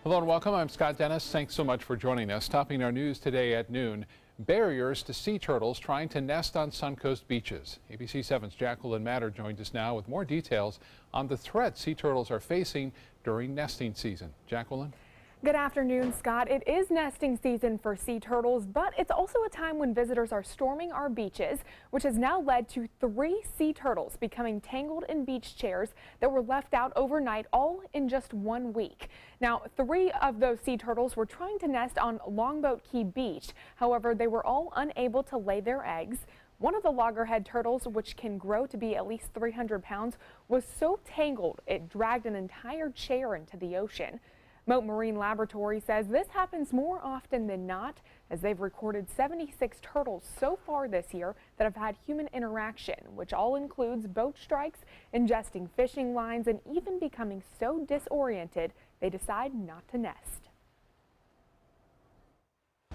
Hello and welcome. I'm Scott Dennis. Thanks so much for joining us. Topping our news today at noon, barriers to sea turtles trying to nest on Suncoast beaches. ABC 7's Jacqueline Matter joins us now with more details on the threat sea turtles are facing during nesting season. Jacqueline? Good afternoon, Scott. It is nesting season for sea turtles, but it's also a time when visitors are storming our beaches, which has now led to 3 sea turtles becoming tangled in beach chairs that were left out overnight, all in just 1 week. Now, 3 of those sea turtles were trying to nest on Longboat Key Beach. However, they were all unable to lay their eggs. One of the loggerhead turtles, which can grow to be at least 300 pounds, was so tangled it dragged an entire chair into the ocean. Mote Marine Laboratory says this happens more often than not, as they've recorded 76 turtles so far this year that have had human interaction, which all includes boat strikes, ingesting fishing lines, and even becoming so disoriented they decide not to nest.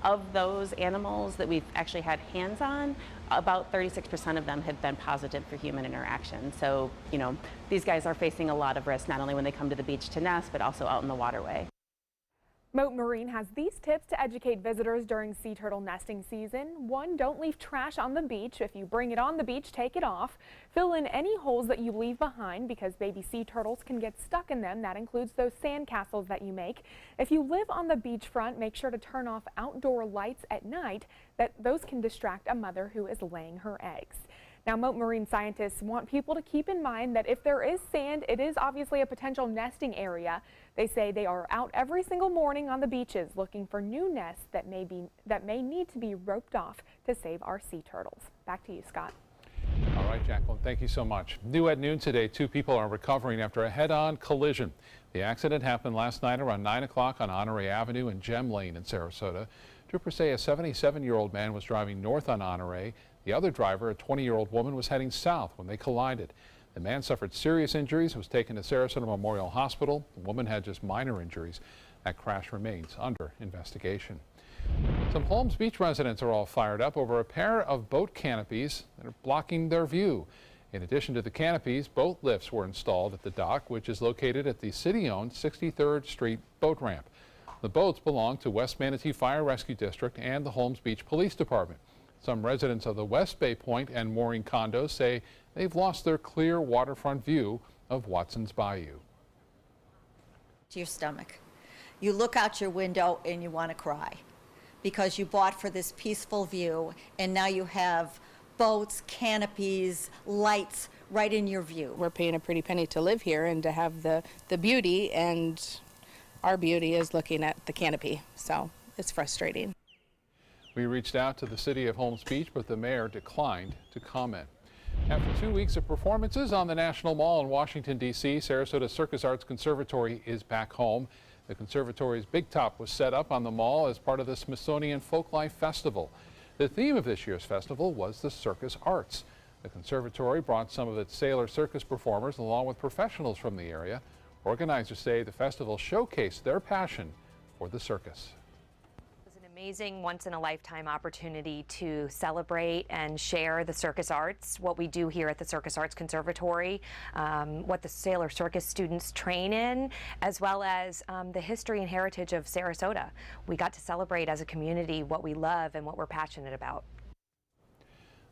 Of those animals that we've actually had hands on, about 36% of them have been positive for human interaction. So, these guys are facing a lot of risk, not only when they come to the beach to nest, but also out in the waterway. Mote Marine has these tips to educate visitors during sea turtle nesting season. 1, don't leave trash on the beach. If you bring it on the beach, take it off. Fill in any holes that you leave behind because baby sea turtles can get stuck in them. That includes those sand castles that you make. If you live on the beachfront, make sure to turn off outdoor lights at night. Those can distract a mother who is laying her eggs. Now, Mote Marine scientists want people to keep in mind that if there is sand, it is obviously a potential nesting area. They say they are out every single morning on the beaches looking for new nests that may need to be roped off to save our sea turtles. Back to you, Scott. All right, Jacqueline, thank you so much. New at noon today, 2 people are recovering after a head-on collision. The accident happened last night around 9 o'clock on Honore Avenue and Gem Lane in Sarasota. Troopers say a 77-year-old man was driving north on Honore. The other driver, a 20-year-old woman, was heading south when they collided. The man suffered serious injuries and was taken to Sarasota Memorial Hospital. The woman had just minor injuries. That crash remains under investigation. Some Holmes Beach residents are all fired up over a pair of boat canopies that are blocking their view. In addition to the canopies, boat lifts were installed at the dock, which is located at the city-owned 63rd Street boat ramp. The boats belong to West Manatee Fire Rescue District and the Holmes Beach Police Department. Some residents of the West Bay Point and mooring condos say they've lost their clear waterfront view of Watson's Bayou. To your stomach. You look out your window and you want to cry because you bought for this peaceful view and now you have boats, canopies, lights right in your view. We're paying a pretty penny to live here and to have the beauty, and our beauty is looking at the canopy, so it's frustrating. We reached out to the city of Holmes Beach, but the mayor declined to comment. After 2 weeks of performances on the National Mall in Washington, D.C., Sarasota Circus Arts Conservatory is back home. The conservatory's Big Top was set up on the mall as part of the Smithsonian Folklife Festival. The theme of this year's festival was the circus arts. The conservatory brought some of its sailor circus performers along with professionals from the area. Organizers say the festival showcased their passion for the circus. Amazing once-in-a-lifetime opportunity to celebrate and share the circus arts, what we do here at the Circus Arts Conservatory, what the sailor circus students train in, as well as the history and heritage of Sarasota. We got to celebrate as a community what we love and what we're passionate about.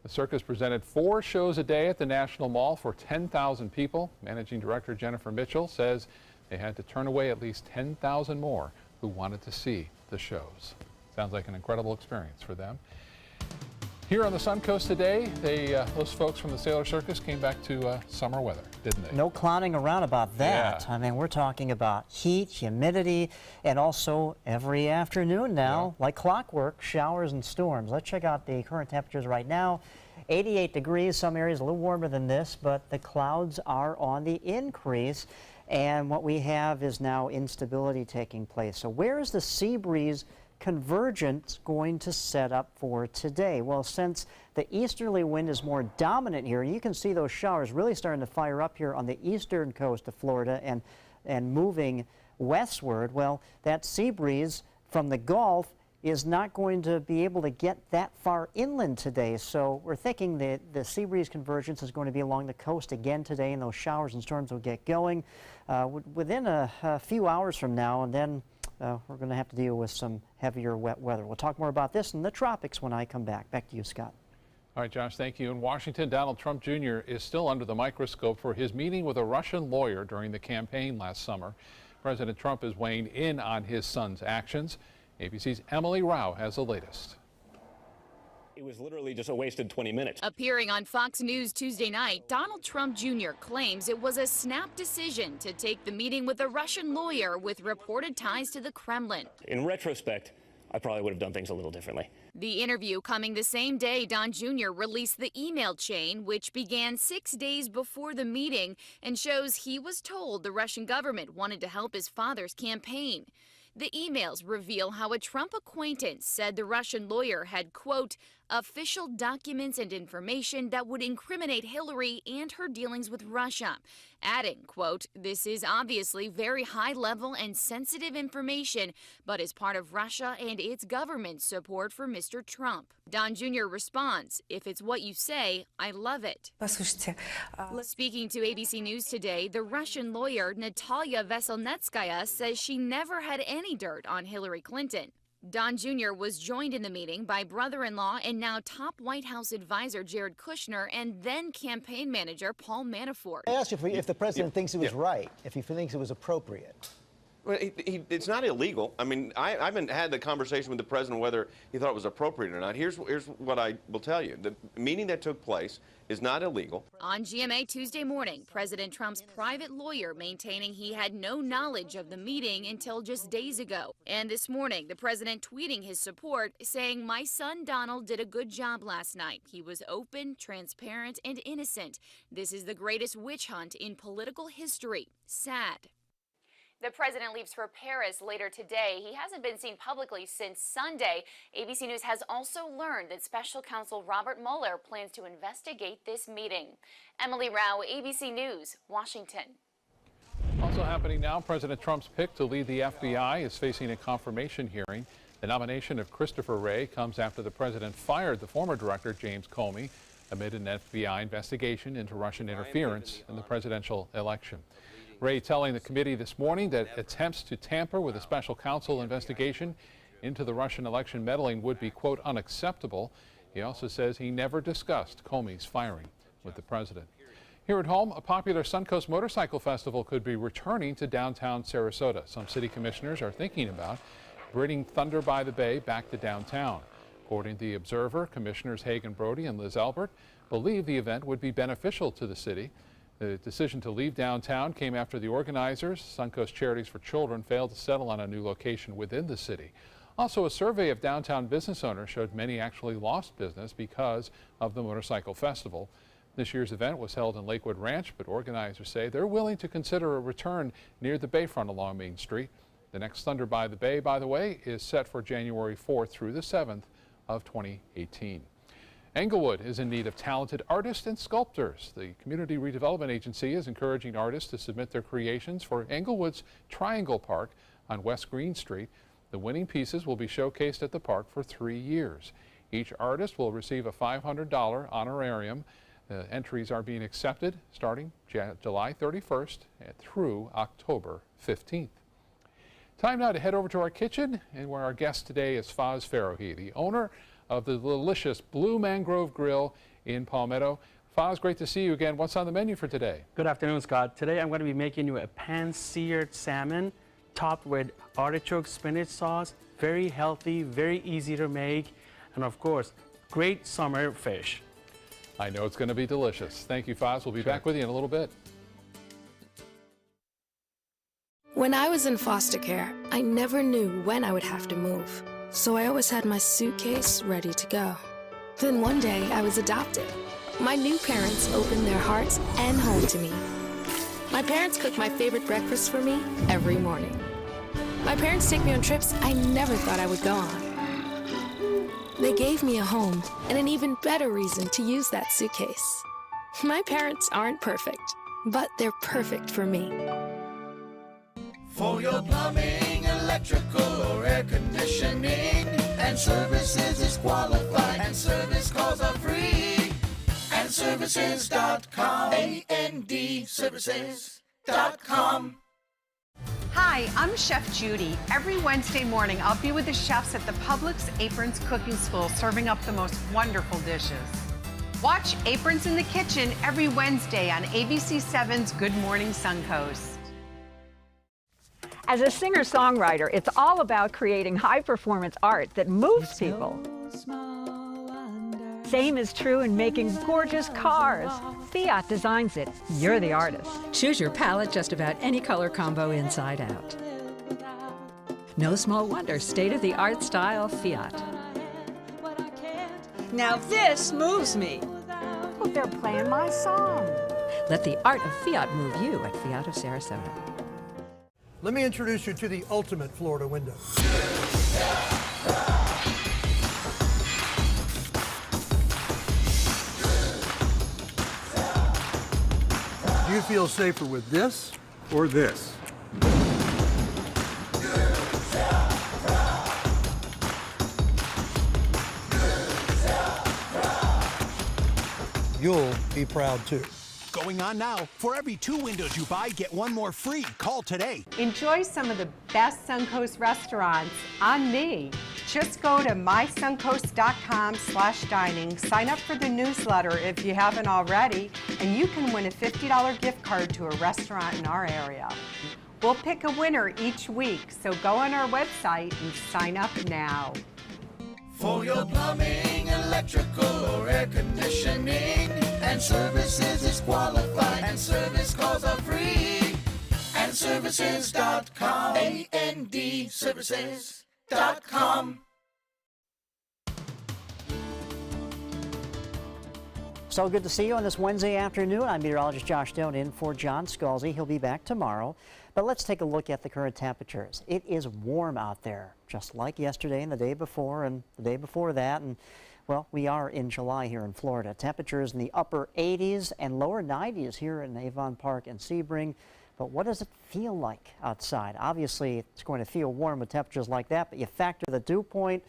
The circus presented 4 shows a day at the National Mall for 10,000 people. Managing Director Jennifer Mitchell says they had to turn away at least 10,000 more who wanted to see the shows. Sounds like an incredible experience for them. Here on the Suncoast today, those folks from the Sailor Circus came back to summer weather, didn't they? No clowning around about that. Yeah. I mean, we're talking about heat, humidity, and also every afternoon now, like clockwork, showers and storms. Let's check out the current temperatures right now. 88 degrees, some areas a little warmer than this, but the clouds are on the increase. And what we have is now instability taking place. So where is the sea breeze convergence going to set up for today? Well, since the easterly wind is more dominant here, and you can see those showers really starting to fire up here on the eastern coast of Florida and moving westward, well, that sea breeze from the Gulf is not going to be able to get that far inland today. So we're thinking that the sea breeze convergence is going to be along the coast again today, and those showers and storms will get going within a few hours from now, and then we're going to have to deal with some heavier wet weather. We'll talk more about this in the tropics when I come back. Back to you, Scott. All right, Josh, thank you. In Washington, Donald Trump Jr. is still under the microscope for his meeting with a Russian lawyer during the campaign last summer. President Trump is weighing in on his son's actions. ABC's Emily Rao has the latest. It was literally just a wasted 20 minutes. Appearing on Fox News Tuesday night, Donald Trump Jr. claims it was a snap decision to take the meeting with a Russian lawyer with reported ties to the Kremlin. In retrospect, I probably would have done things a little differently. The interview coming the same day Don Jr. released the email chain, which began 6 days before the meeting and shows he was told the Russian government wanted to help his father's campaign. The emails reveal how a Trump acquaintance said the Russian lawyer had, quote, official documents and information that would incriminate Hillary and her dealings with Russia, adding, quote, this is obviously very high level and sensitive information, but is part of Russia and its government's support for Mr. Trump. Don Jr. responds, if it's what you say, I love it. Speaking to ABC News today, the Russian lawyer Natalia Veselnitskaya says she never had any dirt on Hillary Clinton. Don Jr. was joined in the meeting by brother-in-law and now top White House advisor Jared Kushner and then campaign manager Paul Manafort. I asked if the president thinks it was right, if he thinks it was appropriate. Well, it's not illegal. I mean, I haven't had the conversation with the president whether he thought it was appropriate or not. Here's what I will tell you. The meeting that took place is not illegal. On GMA Tuesday morning, President Trump's private lawyer maintaining he had no knowledge of the meeting until just days ago. And this morning, the president tweeting his support, saying, my son Donald did a good job last night. He was open, transparent, and innocent. This is the greatest witch hunt in political history. Sad. The president leaves for Paris later today. He hasn't been seen publicly since Sunday. ABC News has also learned that special counsel Robert Mueller plans to investigate this meeting. Emily Rao, ABC News, Washington. Also happening now, President Trump's pick to lead the FBI is facing a confirmation hearing. The nomination of Christopher Wray comes after the president fired the former director, James Comey, amid an FBI investigation into Russian interference in the presidential election. Wray telling the committee this morning that attempts to tamper with a special counsel investigation into the Russian election meddling would be, quote, unacceptable. He also says he never discussed Comey's firing with the president. Here at home, a popular Suncoast Motorcycle Festival could be returning to downtown Sarasota. Some city commissioners are thinking about bringing Thunder by the Bay back to downtown. According to the Observer, Commissioners Hagan Brody and Liz Albert believe the event would be beneficial to the city. The decision to leave downtown came after the organizers, Suncoast Charities for Children, failed to settle on a new location within the city. Also, a survey of downtown business owners showed many actually lost business because of the motorcycle festival. This year's event was held in Lakewood Ranch, but organizers say they're willing to consider a return near the bayfront along Main Street. The next Thunder by the Bay, by the way, is set for January 4th through the 7th of 2018. Englewood is in need of talented artists and sculptors. The Community Redevelopment Agency is encouraging artists to submit their creations for Englewood's Triangle Park on West Green Street. The winning pieces will be showcased at the park for 3 years. Each artist will receive a $500 honorarium. The entries are being accepted starting July 31st through October 15th. Time now to head over to our kitchen, and where our guest today is Faz Farrohi, the owner of the delicious Blue Mangrove Grill in Palmetto. Faz, great to see you again. What's on the menu for today? Good afternoon, Scott. Today I'm going to be making you a pan-seared salmon topped with artichoke spinach sauce. Very healthy, very easy to make, and of course, great summer fish. I know it's going to be delicious. Thank you, Faz. We'll be back with you in a little bit. When I was in foster care, I never knew when I would have to move. So I always had my suitcase ready to go. Then one day I was adopted. My new parents opened their hearts and home to me. My parents cook my favorite breakfast for me every morning. My parents take me on trips I never thought I would go on. They gave me a home and an even better reason to use that suitcase. My parents aren't perfect, but they're perfect for me. For your plumbing, electrical, or air conditioning, and services is qualified, and service calls are free. And services.com, AND services.com. Hi, I'm Chef Judy. Every Wednesday morning, I'll be with the chefs at the Publix Aprons Cooking School serving up the most wonderful dishes. Watch Aprons in the Kitchen every Wednesday on ABC7's Good Morning Suncoast. As a singer-songwriter, it's all about creating high-performance art that moves people. Same is true in making gorgeous cars. Fiat designs it. You're the artist. Choose your palette just about any color combo inside out. No small wonder, state-of-the-art style Fiat. Now this moves me. Oh, they're playing my song. Let the art of Fiat move you at Fiat of Sarasota. Let me introduce you to the ultimate Florida window. Do you feel safer with this or this? You'll be proud too. Going on now. For every 2 windows you buy, get 1 more free. Call today. Enjoy some of the best Suncoast restaurants on me. Just go to mysuncoast.com/dining, sign up for the newsletter if you haven't already, and you can win a $50 gift card to a restaurant in our area. We'll pick a winner each week, so go on our website and sign up now. For your plumbing, electrical, or air conditioning, and services is qualified, and service calls are free. And services.com, A-N-D, services.com. So good to see you on this Wednesday afternoon. I'm meteorologist Josh Stone in for John Scalzi. He'll be back tomorrow. But let's take a look at the current temperatures. It is warm out there, just like yesterday and the day before and the day before that. And, well, we are in July here in Florida. Temperatures in the upper 80s and lower 90s here in Avon Park and Sebring. But what does it feel like outside? Obviously, it's going to feel warm with temperatures like that, but you factor the dew point,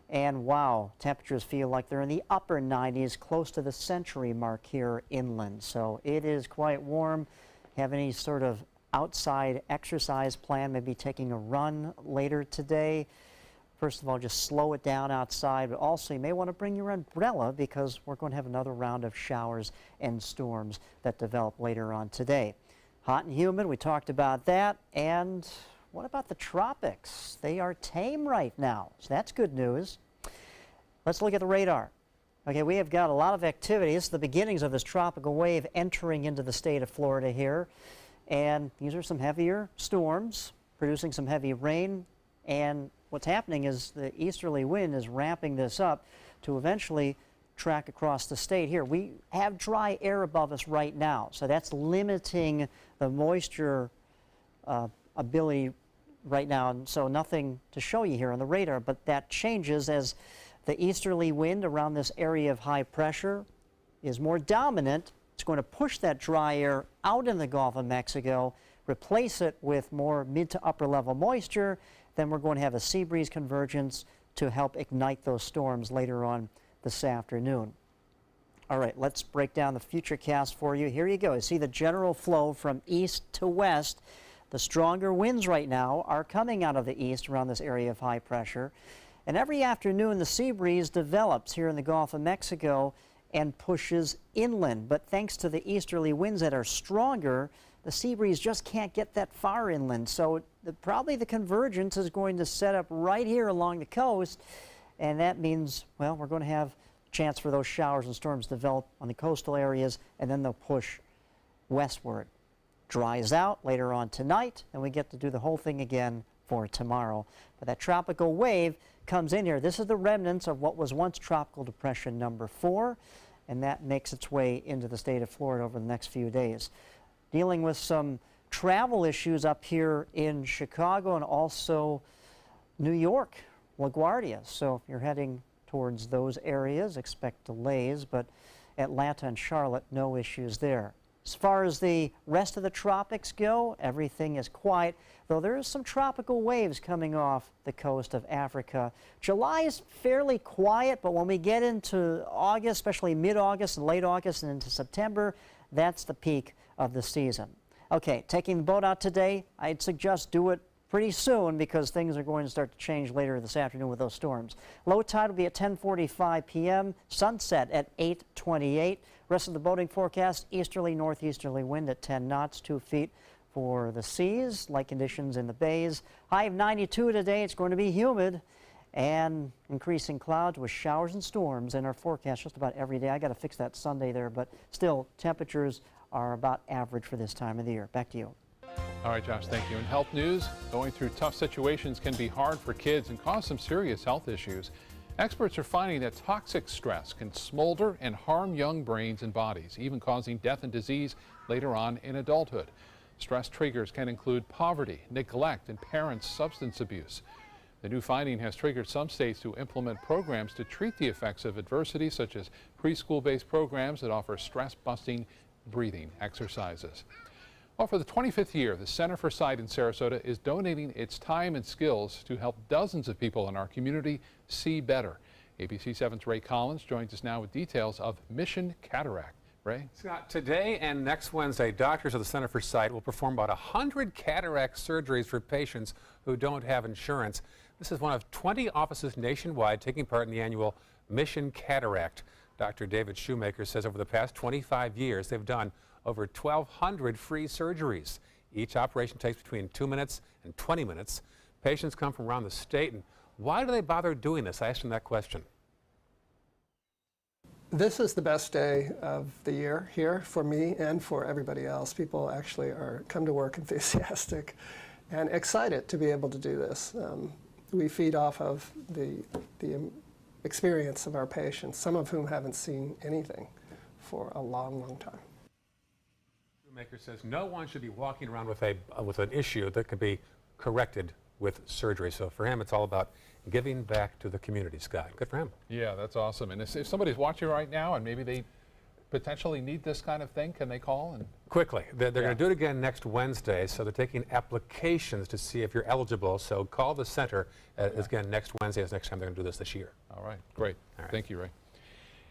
and wow, temperatures feel like they're in the upper 90s, close to the century mark here inland. So it is quite warm. Have any sort of outside exercise plan, maybe taking a run later today? First of all, just slow it down outside, but also you may want to bring your umbrella because we're going to have another round of showers and storms that develop later on today. Hot and humid, we talked about that. And what about the tropics? They are tame right now, so that's good news. Let's look at the radar. Okay, we have got a lot of activity. This is the beginnings of this tropical wave entering into the state of Florida here. And these are some heavier storms producing some heavy rain. And what's happening is the easterly wind is ramping this up to eventually track across the state here. We have dry air above us right now, so that's limiting the moisture ability right now. And so nothing to show you here on the radar, but that changes as the easterly wind around this area of high pressure is more dominant. It's going to push that dry air out in the Gulf of Mexico, replace it with more mid to upper level moisture. Then we're going to have a sea breeze convergence to help ignite those storms later on this afternoon. All right, let's break down the futurecast for you. Here you go. You see the general flow from east to west. The stronger winds right now are coming out of the east around this area of high pressure. And every afternoon, the sea breeze develops here in the Gulf of Mexico and pushes inland. But thanks to the easterly winds that are stronger, the sea breeze just can't get that far inland. So probably the convergence is going to set up right here along the coast. And that means, well, we're going to have a chance for those showers and storms to develop on the coastal areas, and then they'll push westward. Dries out later on tonight, and we get to do the whole thing again for tomorrow. But that tropical wave comes in here. This is the remnants of what was once Tropical Depression number 4, and that makes its way into the state of Florida over the next few days. Dealing with some travel issues up here in Chicago and also New York, LaGuardia. So if you're heading towards those areas, expect delays, but Atlanta and Charlotte, no issues there. As far as the rest of the tropics go, everything is quiet, though there is some tropical waves coming off the coast of Africa. July is fairly quiet, but when we get into August, especially mid-August and late August and into September, that's the peak of the season. Okay, taking the boat out today, I'd suggest do it pretty soon because things are going to start to change later this afternoon with those storms. Low tide will be at 10:45 p.m., sunset at 8:28. Rest of the boating forecast, easterly, northeasterly wind at 10 knots, 2 feet for the seas. Light conditions in the bays. High of 92 today. It's going to be humid and increasing clouds with showers and storms in our forecast just about every day. I got to fix that Sunday there, but still temperatures are about average for this time of the year. Back to you. All right, Josh, thank you. In health news, going through tough situations can be hard for kids and cause some serious health issues. Experts are finding that toxic stress can smolder and harm young brains and bodies, even causing death and disease later on in adulthood. Stress triggers can include poverty, neglect, and parents' substance abuse. The new finding has triggered some states to implement programs to treat the effects of adversity, such as preschool-based programs that offer stress-busting breathing exercises. Well, for the 25th year, the Center for Sight in Sarasota is donating its time and skills to help dozens of people in our community see better. ABC 7's Ray Collins joins us now with details of Mission Cataract. Ray? Scott, today and next Wednesday, doctors of the Center for Sight will perform about 100 cataract surgeries for patients who don't have insurance. This is one of 20 offices nationwide taking part in the annual Mission Cataract. Dr. David Shoemaker says over the past 25 years, they've done over 1,200 free surgeries. Each operation takes between 2 minutes and 20 minutes. Patients come from around the state, and why do they bother doing this? I asked him that question. This is the best day of the year here for me and for everybody else. People actually come to work enthusiastic and excited to be able to do this. We feed off of the experience of our patients, some of whom haven't seen anything for a long, long time. Shoemaker says no one should be walking around with an issue that could be corrected with surgery. So for him, it's all about giving back to the community, Scott. Good for him. Yeah, that's awesome. And if somebody's watching right now and maybe they potentially need this kind of thing, can they call? And quickly, they're going to do it again next Wednesday, so they're taking applications to see if you're eligible. So call the center again next Wednesday. Is next time they're going to do this year. All right, great. All right. Thank you, Ray.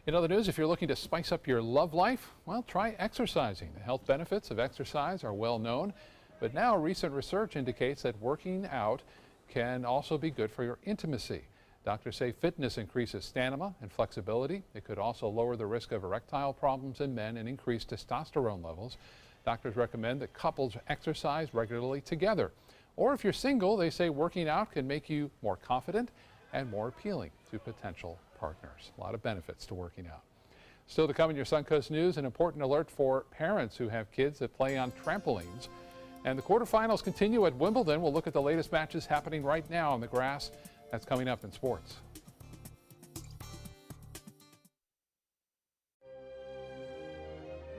In other news, if you're looking to spice up your love life, well, try exercising. The health benefits of exercise are well known, but now recent research indicates that working out can also be good for your intimacy. Doctors say fitness increases stamina and flexibility. It could also lower the risk of erectile problems in men and increase testosterone levels. Doctors recommend that couples exercise regularly together. Or if you're single, they say working out can make you more confident and more appealing to potential partners. A lot of benefits to working out. Still to come in your Suncoast News, an important alert for parents who have kids that play on trampolines. And the quarterfinals continue at Wimbledon. We'll look at the latest matches happening right now on the grass. That's coming up in sports.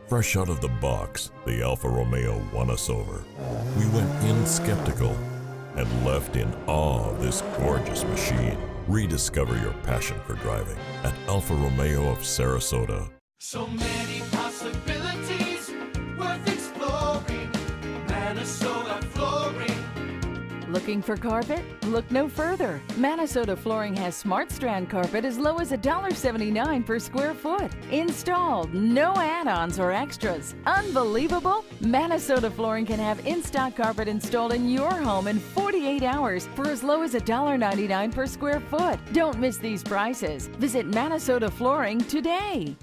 Fresh out of the box, the Alfa Romeo won us over. We went in skeptical and left in awe of this gorgeous machine. Rediscover your passion for driving at Alfa Romeo of Sarasota. So many possibilities worth exploring. Manasota Flooring. Looking for carpet? Look no further. Manasota Flooring has Smart Strand carpet as low as $1.79 per square foot. Installed, no add-ons or extras. Unbelievable? Manasota Flooring can have in-stock carpet installed in your home in 48 hours for as low as $1.99 per square foot. Don't miss these prices. Visit Manasota Flooring today.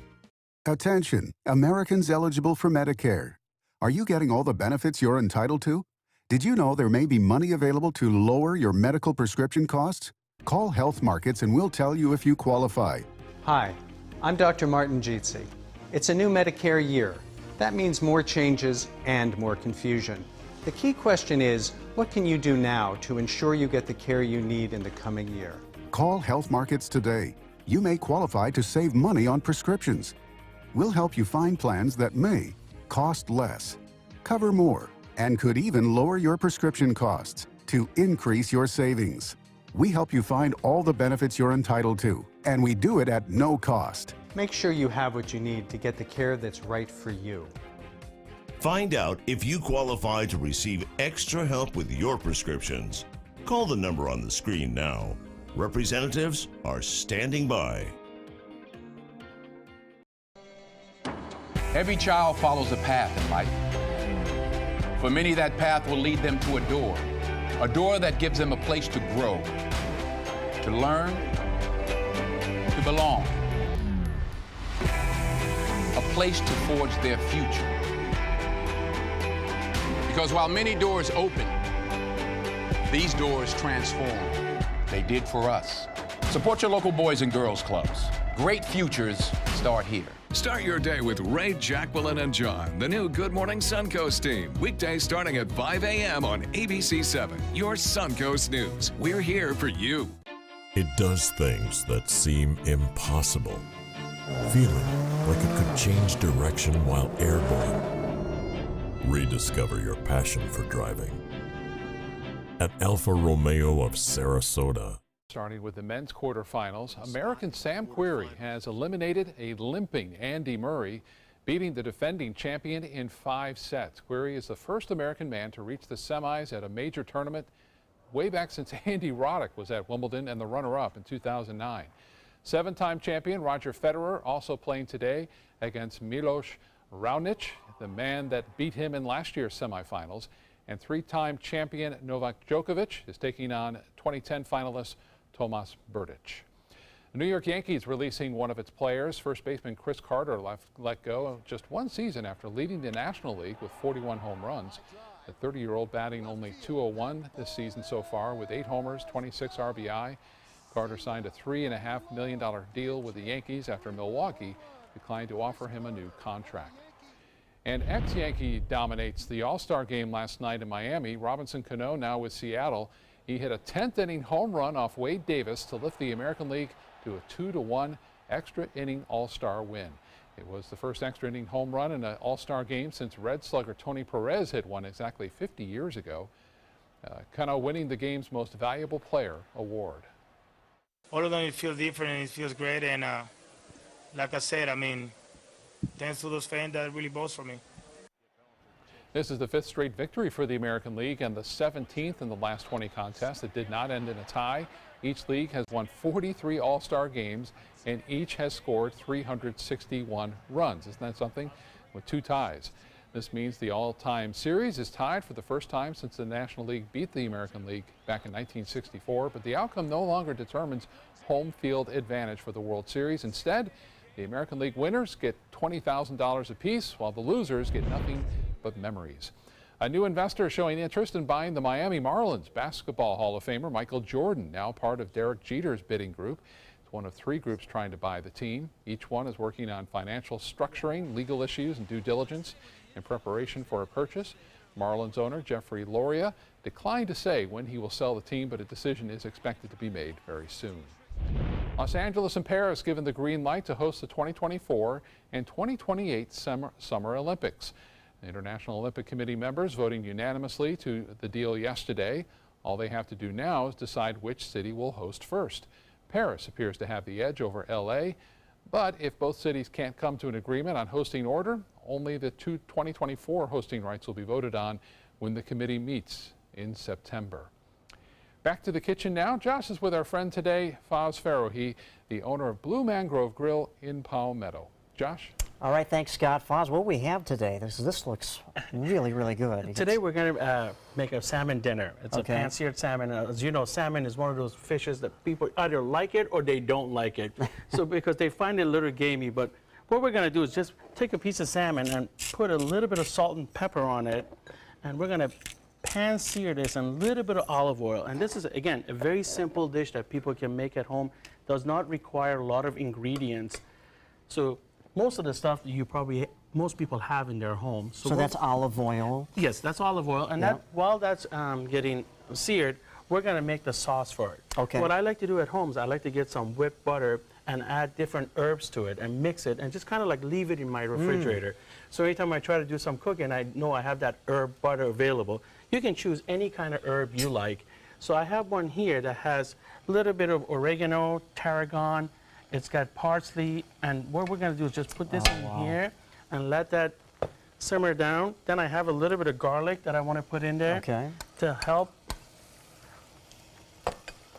Attention, Americans eligible for Medicare. Are you getting all the benefits you're entitled to? Did you know there may be money available to lower your medical prescription costs? Call Health Markets and we'll tell you if you qualify. Hi, I'm Dr. Martin Jeetsi. It's a new Medicare year. That means more changes and more confusion. The key question is, what can you do now to ensure you get the care you need in the coming year? Call Health Markets today. You may qualify to save money on prescriptions. We'll help you find plans that may cost less, cover more, and could even lower your prescription costs to increase your savings. We help you find all the benefits you're entitled to, and we do it at no cost. Make sure you have what you need to get the care that's right for you. Find out if you qualify to receive extra help with your prescriptions. Call the number on the screen now. Representatives are standing by. Every child follows a path in life. For many, that path will lead them to a door that gives them a place to grow, to learn, to belong, a place to forge their future. Because while many doors open, these doors transform. They did for us. Support your local Boys and Girls Clubs. Great futures start here. Start your day with Ray, Jacqueline, and John, the new Good Morning Suncoast team. Weekdays starting at 5 a.m. on ABC7, your Suncoast News. We're here for you. It does things that seem impossible. Feeling like it could change direction while airborne. Rediscover your passion for driving at Alfa Romeo of Sarasota. Starting with the men's quarterfinals, American Sam Querrey has eliminated a limping Andy Murray, beating the defending champion in 5 sets. Querrey is the first American man to reach the semis at a major tournament way back since Andy Roddick was at Wimbledon and the runner-up in 2009. 7-time champion Roger Federer also playing today against Milos Raonic, the man that beat him in last year's semifinals. And 3-time champion Novak Djokovic is taking on 2010 finalist Tomas Berdych. The New York Yankees releasing one of its players. First baseman Chris Carter let go just 1 season after leading the National League with 41 home runs. The 30-year-old batting only .201 this season so far with 8 homers, 26 RBI. Carter signed a $3.5 million deal with the Yankees after Milwaukee declined to offer him a new contract. And ex-Yankee dominates the All-Star game last night in Miami. Robinson Cano now with Seattle. He hit a 10th inning home run off Wade Davis to lift the American League to a 2-1 extra inning All-Star win. It was the first extra inning home run in an All-Star game since Red slugger Tony Perez hit one exactly 50 years ago. Cano winning the game's Most Valuable Player award. All of them, it feels different and it feels great. And like I said, I mean, thanks to those fans that really votes for me. This is the 5th straight victory for the American League and the 17th in the last 20 contests. It did not end in a tie. Each league has won 43 All-Star games and each has scored 361 runs. Isn't that something? With 2 ties. This means the all-time series is tied for the first time since the National League beat the American League back in 1964, but the outcome no longer determines home field advantage for the World Series. Instead, the American League winners get $20,000 apiece, while the losers get nothing but memories. A new investor showing interest in buying the Miami Marlins. Basketball Hall of Famer Michael Jordan, now part of Derek Jeter's bidding group. It's one of 3 groups trying to buy the team. Each one is working on financial structuring, legal issues, and due diligence in preparation for a purchase. Marlins owner Jeffrey Loria declined to say when he will sell the team, but a decision is expected to be made very soon. Los Angeles and Paris given the green light to host the 2024 and 2028 Summer Olympics. The International Olympic Committee members voting unanimously to the deal yesterday. All they have to do now is decide which city will host first. Paris appears to have the edge over LA, but if both cities can't come to an agreement on hosting order, only the 2024 hosting rights will be voted on when the committee meets in September. Back to the kitchen now. Josh is with our friend today, Faz Farrohi, the owner of Blue Mangrove Grill in Palmetto. Josh? All right, thanks, Scott. Faz, what do we have today? This looks really, really good. Today we're going to make a salmon dinner. It's a pan-seared salmon. As you know, salmon is one of those fishes that people either like it or they don't like it. So because they find it a little gamey, but what we're going to do is just take a piece of salmon and put a little bit of salt and pepper on it, and we're going to pan-sear this in a little bit of olive oil. And this is, again, a very simple dish that people can make at home. Does not require a lot of ingredients. So most of the stuff most people have in their home. So that's olive oil? Yes, that's olive oil. And while that's getting seared, we're going to make the sauce for it. Okay. What I like to do at home is I like to get some whipped butter and add different herbs to it and mix it and just kind of like leave it in my refrigerator. So anytime I try to do some cooking, I know I have that herb butter available. You can choose any kind of herb you like. So I have one here that has a little bit of oregano, tarragon. It's got parsley, and what we're going to do is just put this in here and let that simmer down. Then I have a little bit of garlic that I want to put in there to help.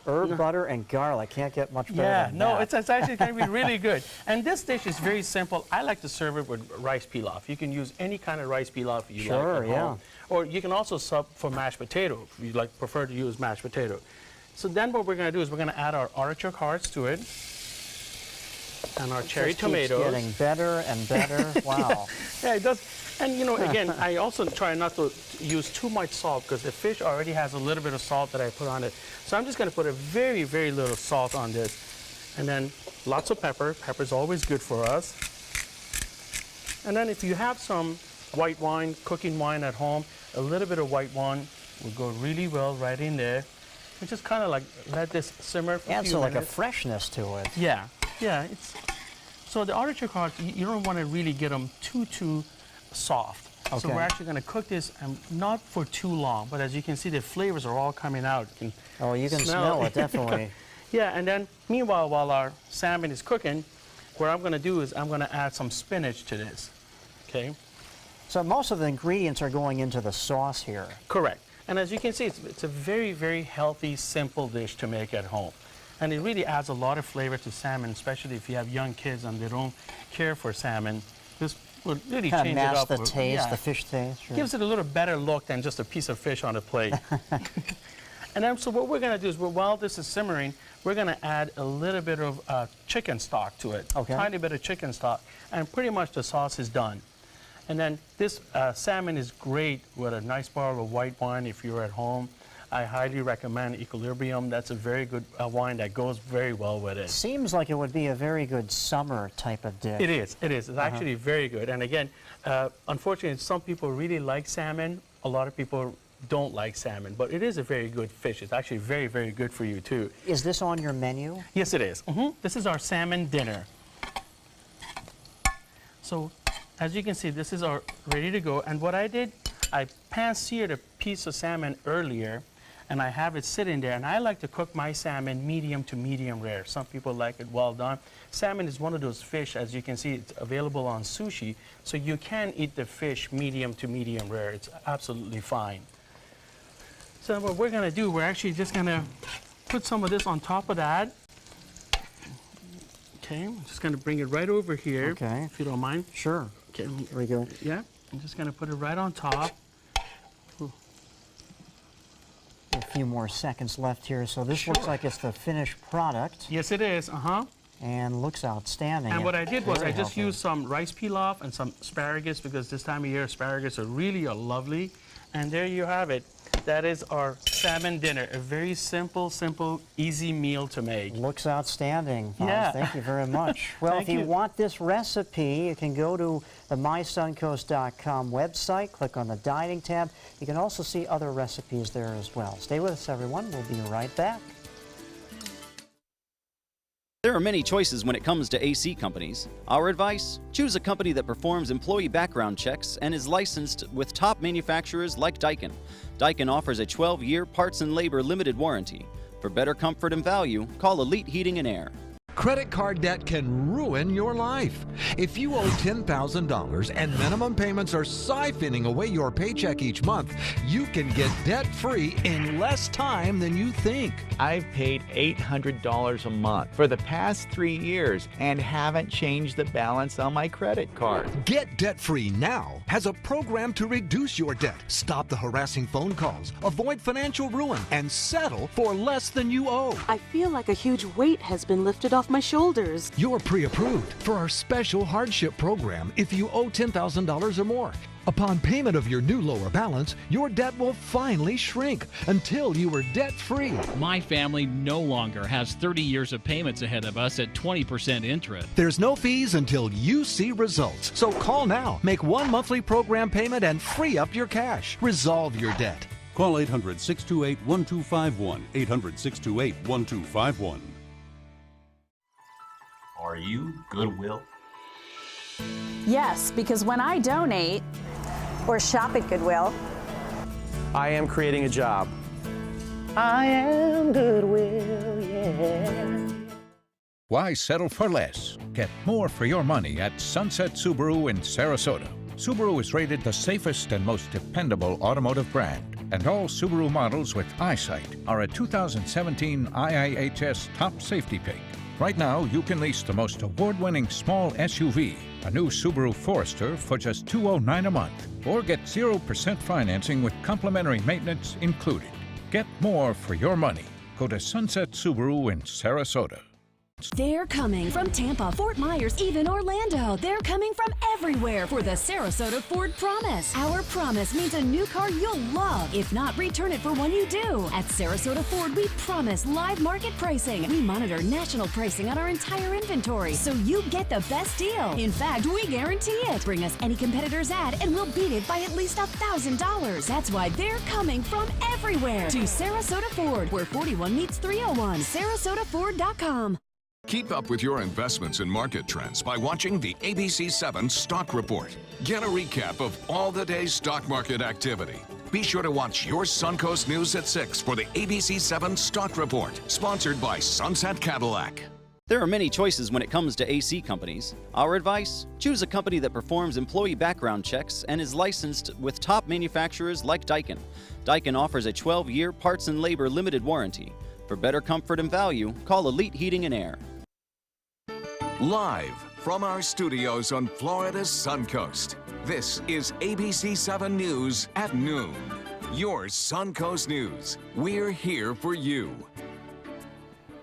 Herb, butter, and garlic. Can't get much better than that. It's actually going to be really good. And this dish is very simple. I like to serve it with rice pilaf. You can use any kind of rice pilaf you like at home. or you can also sub for mashed potato if you prefer to use mashed potato. So then what we're going to do is we're going to add our artichoke hearts to it and our cherry tomatoes. It's getting better and better. Wow. Yeah, it does. And you know, again, I also try not to use too much salt because the fish already has a little bit of salt that I put on it. So I'm just going to put a very, very little salt on this. And then lots of pepper. Pepper's always good for us. And then if you have some white wine, cooking wine at home, a little bit of white wine will go really well right in there. And just kind of like let this simmer for a few minutes. Adds like a freshness to it. Yeah, yeah. So the artichoke hearts, you don't want to really get them too soft. Okay. So we're actually going to cook this not for too long, but as you can see, the flavors are all coming out. You can smell it, definitely. Yeah, and then meanwhile, while our salmon is cooking, what I'm going to do is I'm going to add some spinach to this, okay? So most of the ingredients are going into the sauce here. Correct. And as you can see, it's a very, very healthy, simple dish to make at home. And it really adds a lot of flavor to salmon, especially if you have young kids and they don't care for salmon. This will really kind change of it up. mask the taste, the fish taste. Sure. Gives it a little better look than just a piece of fish on a plate. And then, so what we're going to do is, while this is simmering, we're going to add a little bit of chicken stock to it. Okay. Tiny bit of chicken stock. And pretty much the sauce is done. And then this salmon is great with a nice bottle of white wine if you're at home. I highly recommend Equilibrium. That's a very good wine that goes very well with it. Seems like it would be a very good summer type of dish. It is. It is. It's actually very good. And again, unfortunately, some people really like salmon. A lot of people don't like salmon, but it is a very good fish. It's actually very, very good for you too. Is this on your menu? Yes, it is. This is our salmon dinner. So, as you can see, this is our ready to go. And what I did, I pan-seared a piece of salmon earlier, and I have it sitting there. And I like to cook my salmon medium to medium rare. Some people like it well done. Salmon is one of those fish, as you can see, it's available on sushi, so you can eat the fish medium to medium rare. It's absolutely fine. So what we're going to do, we're actually just going to put some of this on top of that. Okay, I'm just going to bring it right over here, if you don't mind. Sure. Okay, here we go. Yeah, I'm just going to put it right on top. A few more seconds left here. So this looks like it's the finished product. Yes, it is. And looks outstanding. And what I did was I just healthy. used some rice pilaf and some asparagus, because this time of year asparagus are really lovely. And there you have it. That is our salmon dinner. A very simple, easy meal to make. Looks outstanding. Yeah. Thank you very much. Well, if you want this recipe, you can go to the mysuncoast.com website, click on the dining tab. You can also see other recipes there as well. Stay with us, everyone. We'll be right back. There are many choices when it comes to AC companies. Our advice? Choose a company that performs employee background checks and is licensed with top manufacturers like Daikin. Daikin offers a 12-year parts and labor limited warranty. For better comfort and value, call Elite Heating and Air. Credit card debt can ruin your life. If you owe $10,000 and minimum payments are siphoning away your paycheck each month, you can get debt-free in less time than you think. I've paid $800 a month for the past 3 years and haven't changed the balance on my credit card. Get debt-free now has a program to reduce your debt, stop the harassing phone calls, avoid financial ruin, and settle for less than you owe. I feel like a huge weight has been lifted off my shoulders. You're pre-approved for our special hardship program if you owe $10,000 or more. Upon payment of your new lower balance, your debt will finally shrink until you are debt-free. My family no longer has 30 years of payments ahead of us at 20% interest. There's no fees until you see results. So call now, make one monthly program payment, and free up your cash. Resolve your debt. Call 800-628-1251. 800-628-1251. Are you Goodwill? Yes, because when I donate or shop at Goodwill, I am creating a job. I am Goodwill, yeah. Why settle for less? Get more for your money at Sunset Subaru in Sarasota. Subaru is rated the safest and most dependable automotive brand, and all Subaru models with EyeSight are a 2017 IIHS Top Safety Pick. Right now, you can lease the most award-winning small SUV, A new Subaru Forester for just $209 a month. Or get 0% financing with complimentary maintenance included. Get more for your money. Go to Sunset Subaru in Sarasota. They're coming from Tampa, Fort Myers, even Orlando. They're coming from everywhere for the Sarasota Ford Promise. Our promise means a new car you'll love. If not, return it for one you do. At Sarasota Ford, we promise live market pricing. We monitor national pricing on our entire inventory, so you get the best deal. In fact, we guarantee it. Bring us any competitor's ad, and we'll beat it by at least $1,000. That's why they're coming from everywhere to Sarasota Ford, where 41 meets 301. SarasotaFord.com. Keep up with your investments and market trends by watching the ABC7 Stock Report. Get a recap of all the day's stock market activity. Be sure to watch your Suncoast News at 6 for the ABC7 Stock Report, sponsored by Sunset Cadillac. There are many choices when it comes to AC companies. Our advice? Choose a company that performs employee background checks and is licensed with top manufacturers like Daikin. Daikin offers a 12-year parts and labor limited warranty. For better comfort and value, call Elite Heating and Air. Live from our studios on Florida's Suncoast, this is ABC7 News at noon. Your Suncoast News. We're here for you.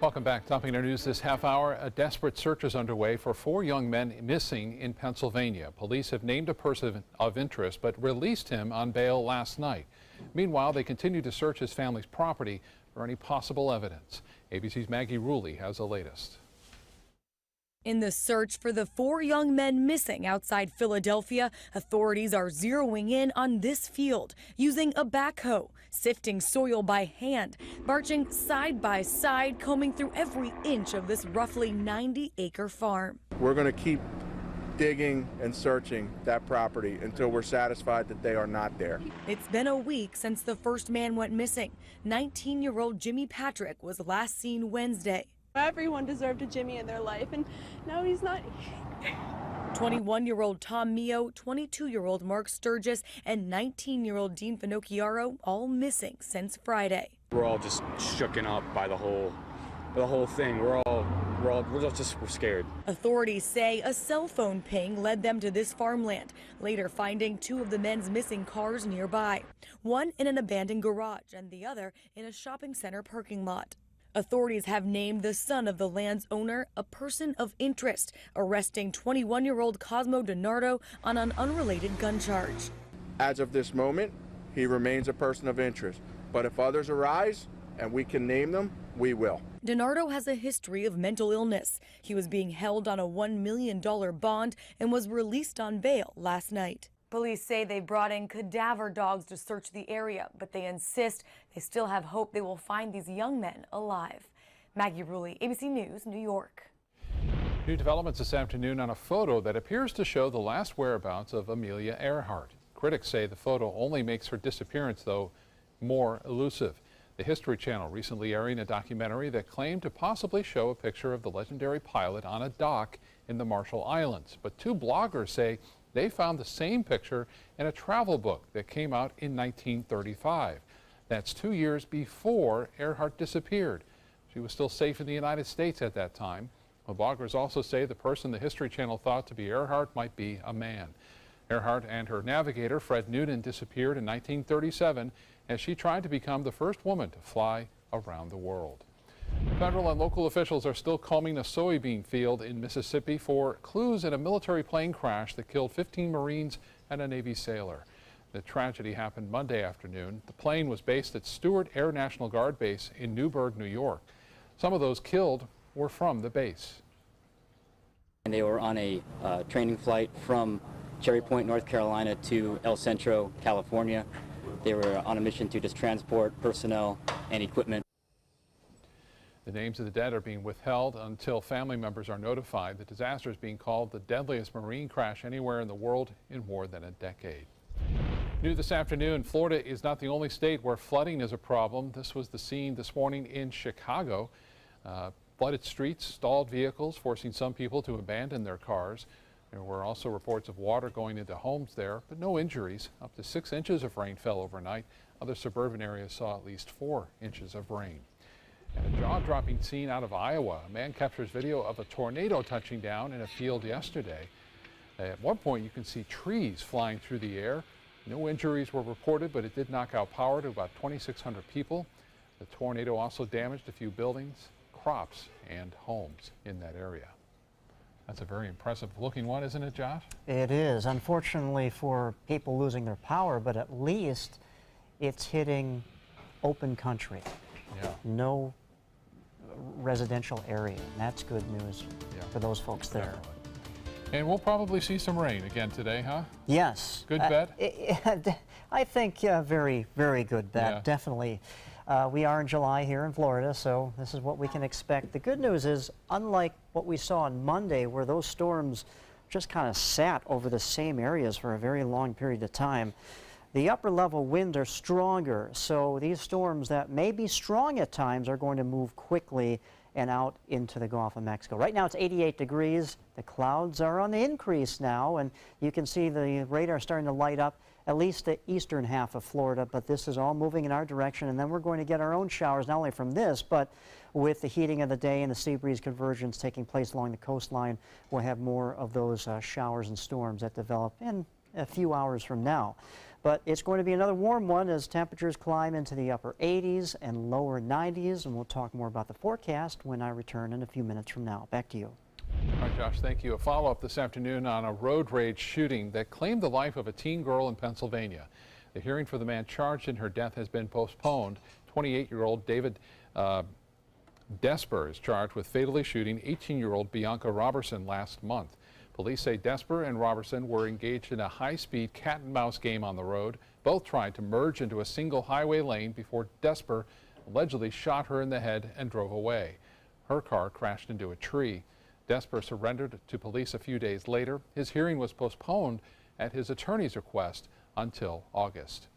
Welcome back. Topping our news this half hour, a desperate search is underway for 4 young men missing in Pennsylvania. Police have named a person of interest but released him on bail last night. Meanwhile, they continue to search his family's property for any possible evidence. ABC's Maggie Rulli has the latest. In the search for the 4 young men missing outside Philadelphia, authorities are zeroing in on this field, using a backhoe, sifting soil by hand, marching side by side, combing through every inch of this roughly 90-acre farm. We're going to keep digging and searching that property until we're satisfied that they are not there. It's been a week since the first man went missing. 19-year-old Jimmy Patrick was last seen Wednesday. Everyone deserved a Jimmy in their life, and now he's not. 21-year-old Tom Mio, 22-year-old Mark Sturgis, and 19-year-old Dean Finocchiaro all missing since Friday. We're all just shooken up by the whole thing. We're scared. Authorities say a cell phone ping led them to this farmland, later finding 2 of the men's missing cars nearby, one in an abandoned garage and the other in a shopping center parking lot. Authorities have named the son of the land's owner a person of interest, arresting 21-year-old Cosmo DiNardo on an unrelated gun charge. As of this moment, he remains a person of interest. But if others arise and we can name them, we will. DiNardo has a history of mental illness. He was being held on a $1 million bond and was released on bail last night. Police say they brought in cadaver dogs to search the area, but they insist they still have hope they will find these young men alive. Maggie Rulli, ABC News, New York. New developments this afternoon on a photo that appears to show the last whereabouts of Amelia Earhart. Critics say the photo only makes her disappearance, though, more elusive. The History Channel recently airing a documentary that claimed to possibly show a picture of the legendary pilot on a dock in the Marshall Islands. But 2 bloggers say they found the same picture in a travel book that came out in 1935. That's 2 years before Earhart disappeared. She was still safe in the United States at that time. The bloggers also say the person the History Channel thought to be Earhart might be a man. Earhart and her navigator, Fred Noonan, disappeared in 1937 as she tried to become the first woman to fly around the world. Federal and local officials are still combing a soybean field in Mississippi for clues in a military plane crash that killed 15 Marines and a Navy sailor. The tragedy happened Monday afternoon. The plane was based at Stewart Air National Guard Base in Newburgh, New York. Some of those killed were from the base. And they were on a training flight from Cherry Point, North Carolina to El Centro, California. They were on a mission to just transport personnel and equipment. The names of the dead are being withheld until family members are notified. The disaster is being called the deadliest marine crash anywhere in the world in more than a decade. New this afternoon, Florida is not the only state where flooding is a problem. This was the scene this morning in Chicago. Flooded streets, stalled vehicles, forcing some people to abandon their cars. There were also reports of water going into homes there, but no injuries. Up to 6 inches of rain fell overnight. Other suburban areas saw at least 4 inches of rain. And a jaw-dropping scene out of Iowa. A man captures video of a tornado touching down in a field yesterday. At one point, you can see trees flying through the air. No injuries were reported, but it did knock out power to about 2,600 people. The tornado also damaged a few buildings, crops, and homes in that area. That's a very impressive looking one, isn't it, Josh? It is, unfortunately for people losing their power, but at least it's hitting open country. Yeah. No residential area, and that's good news for those folks there. Definitely. And we'll probably see some rain again today, huh? Yes. Good bet? I think very, very good bet, Yeah. definitely. We are in July here in Florida, so this is what we can expect. The good news is, unlike what we saw on Monday, where those storms just kind of sat over the same areas for a very long period of time, the upper level winds are stronger, so these storms that may be strong at times are going to move quickly and out into the Gulf of Mexico. Right now it's 88 degrees. The clouds are on the increase now, and you can see the radar starting to light up at least the eastern half of Florida, but this is all moving in our direction, and then we're going to get our own showers, not only from this, but with the heating of the day and the sea breeze convergence taking place along the coastline, we'll have more of those showers and storms that develop in a few hours from now. But it's going to be another warm one as temperatures climb into the upper 80s and lower 90s, and we'll talk more about the forecast when I return in a few minutes from now. Back to you. All right, Josh, thank you. A follow-up this afternoon on a road rage shooting that claimed the life of a teen girl in Pennsylvania. The hearing for the man charged in her death has been postponed. 28-year-old David Desper is charged with fatally shooting 18-year-old Bianca Robertson last month. Police say Desper and Robertson were engaged in a high-speed cat-and-mouse game on the road. Both tried to merge into a single highway lane before Desper allegedly shot her in the head and drove away. Her car crashed into a tree. Desper surrendered to police a few days later. His hearing was postponed at his attorney's request until August.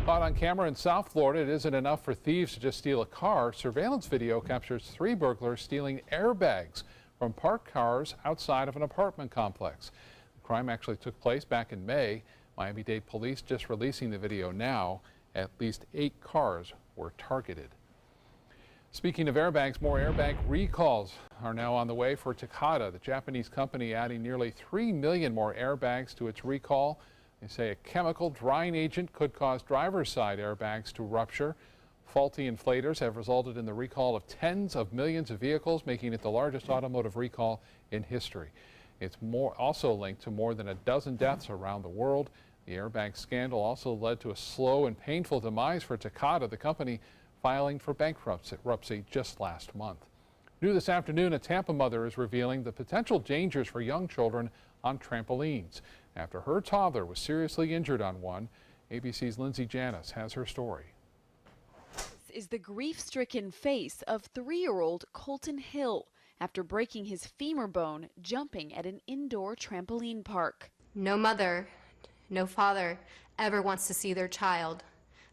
Caught on camera in South Florida, it isn't enough for thieves to just steal a car. Surveillance video captures 3 burglars stealing airbags from parked cars outside of an apartment complex. The crime actually took place back in May. Miami-Dade police just releasing the video now. At least 8 cars were targeted. Speaking of airbags, more airbag recalls are now on the way for Takata, the Japanese company adding nearly 3 million more airbags to its recall. They say a chemical drying agent could cause driver's side airbags to rupture. Faulty inflators have resulted in the recall of tens of millions of vehicles, making it the largest automotive recall in history. It's also linked to more than a dozen deaths around the world. The airbag scandal also led to a slow and painful demise for Takata, the company filing for bankruptcy just last month. New this afternoon, a Tampa mother is revealing the potential dangers for young children on trampolines after her toddler was seriously injured on one. ABC's Lindsay Janis has her story. Is the grief-stricken face of 3-year-old Colton Hill after breaking his femur bone jumping at an indoor trampoline park. No mother, no father ever wants to see their child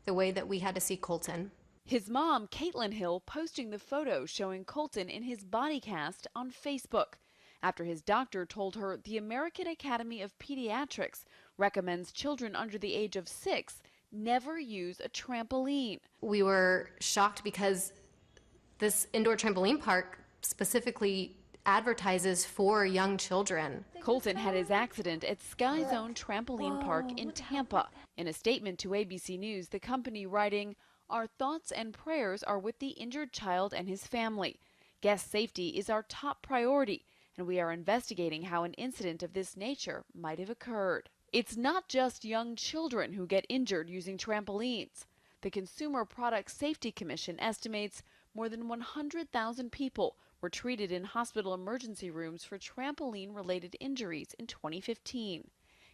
the way that we had to see Colton. His mom, Caitlin Hill, posting the photo showing Colton in his body cast on Facebook after his doctor told her the American Academy of Pediatrics recommends children under the age of 6 never use a trampoline. We were shocked because this indoor trampoline park specifically advertises for young children. Colton had his accident at Sky Zone Trampoline Park in Tampa. In a statement to ABC News, the company writing, "Our thoughts and prayers are with the injured child and his family. Guest safety is our top priority, and we are investigating how an incident of this nature might have occurred." It's not just young children who get injured using trampolines. The Consumer Product Safety Commission estimates more than 100,000 people were treated in hospital emergency rooms for trampoline-related injuries in 2015.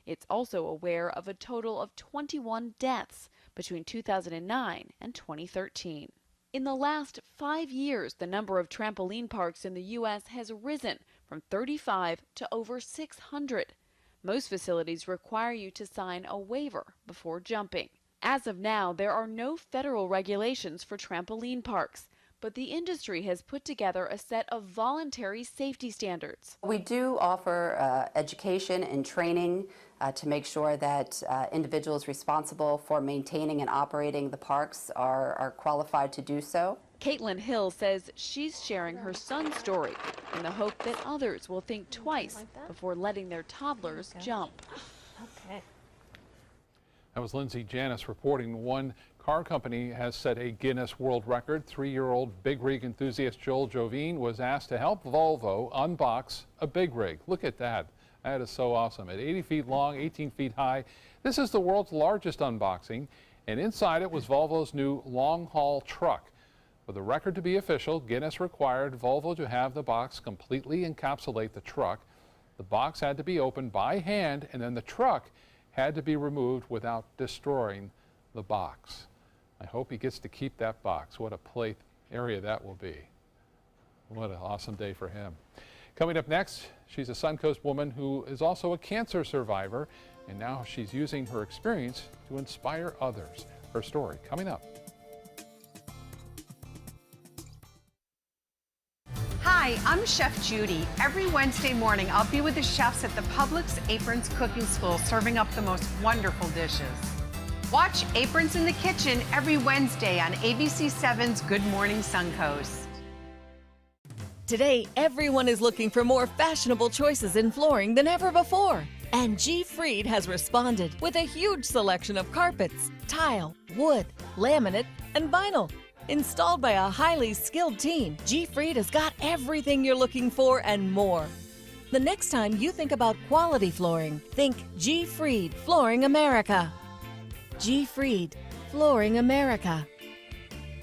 It's also aware of a total of 21 deaths between 2009 and 2013. In the last 5 years, the number of trampoline parks in the U.S. has risen from 35 to over 600. Most facilities require you to sign a waiver before jumping. As of now, there are no federal regulations for trampoline parks, but the industry has put together a set of voluntary safety standards. We do offer education and training to make sure that individuals responsible for maintaining and operating the parks are qualified to do so. Caitlin Hill says she's sharing her son's story in the hope that others will think twice before letting their toddlers jump. Okay. That was Lindsay Janis reporting. One car company has set a Guinness World Record. 3-year-old big rig enthusiast Joel Jovine was asked to help Volvo unbox a big rig. Look at that. That is so awesome. At 80 feet long, 18 feet high, this is the world's largest unboxing, and inside it was Volvo's new long-haul truck. For the record to be official, Guinness required Volvo to have the box completely encapsulate the truck. The box had to be opened by hand, and then the truck had to be removed without destroying the box. I hope he gets to keep that box. What a play area that will be. What an awesome day for him. Coming up next, she's a Suncoast woman who is also a cancer survivor, and now she's using her experience to inspire others. Her story coming up. Hi, I'm Chef Judy. Every Wednesday morning, I'll be with the chefs at the Publix Aprons Cooking School serving up the most wonderful dishes. Watch Aprons in the Kitchen every Wednesday on ABC7's Good Morning Suncoast. Today, everyone is looking for more fashionable choices in flooring than ever before. And G. Fried has responded with a huge selection of carpets, tile, wood, laminate, and vinyl. Installed by a highly skilled team, G. Fried has got everything you're looking for and more. The next time you think about quality flooring, think G. Fried Flooring America. G. Fried Flooring America.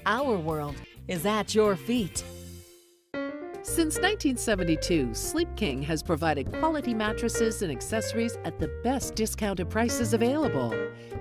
Our world is at your feet. Since 1972, Sleep King has provided quality mattresses and accessories at the best discounted prices available.